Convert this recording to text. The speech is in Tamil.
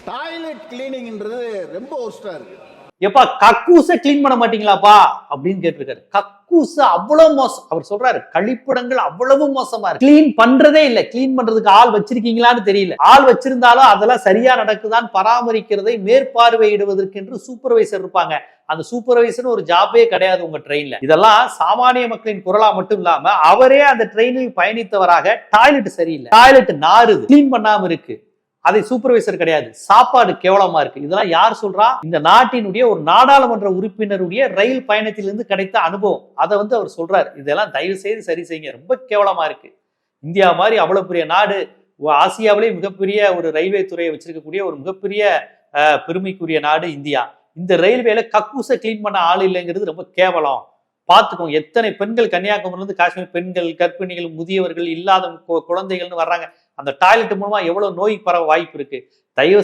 டாய்லெட் கிளீனிங்ன்றது ரொம்ப ஒஸ்டா இருக்கு. எப்பா கக்கூச கிளீன் பண்ண மாட்டீங்களாப்பா அப்படின்னு கேட்டிருக்காரு. கக்கூசு அவ்வளவு மோசம். அவர் சொல்றாரு கழிப்பிடங்கள் அவ்வளவு மோசமா இருக்கு, கிளீன் பண்றதே இல்ல. கிளீன் பண்றதுக்கு ஆள் வச்சிருக்கீங்களான்னு தெரியல. ஆள் வச்சிருந்தாலும் அதெல்லாம் சரியா நடக்குதான் பராமரிக்கிறதை மேற்பார்வையிடுவதற்கு என்று சூப்பர்வைசர் இருப்பாங்க. அந்த சூப்பர்வைசர் ஒரு ஜாபே கிடையாது உங்க ட்ரெயின்ல. இதெல்லாம் சாமானிய மக்களின் குரலா மட்டும் இல்லாம அவரே அந்த ட்ரெயினில் பயணித்தவராக டாய்லெட் சரியில்லை, டாய்லெட் நாறுது, கிளீன் பண்ணாம இருக்கு, அதை சூப்பர்வைசர் கிடையாது, சாப்பாடு கேவலமா இருக்கு. இதெல்லாம் யார் சொல்றா? இந்த நாட்டினுடைய ஒரு நாடாளுமன்ற உறுப்பினருடைய ரயில் பயணத்திலிருந்து கிடைத்த அனுபவம். அதை அவர் சொல்றாரு. இதெல்லாம் தயவு செய்து சரி செய்யுங்க, ரொம்ப கேவலமா இருக்கு. இந்தியா மாதிரி அவ்வளவு பெரிய நாடு, ஆசியாவிலே மிகப்பெரிய ஒரு ரயில்வே துறையை வச்சிருக்கக்கூடிய ஒரு மிகப்பெரிய பெருமைக்குரிய நாடு இந்தியா. இந்த ரயில்வேல கக்கூசை கிளீன் பண்ண ஆள் இல்லைங்கிறது ரொம்ப கேவலம். பார்த்துக்கோங்க, எத்தனை பெண்கள் கன்னியாகுமரியிலிருந்து காஷ்மீர் பெண்கள், கர்ப்பிணிகள், முதியவர்கள், இல்லாத குழந்தைகள்னு வர்றாங்க. அந்த டாய்லெட் மூலமா எவ்வளவு நோய் பரவ வாய்ப்பு இருக்கு. தயவு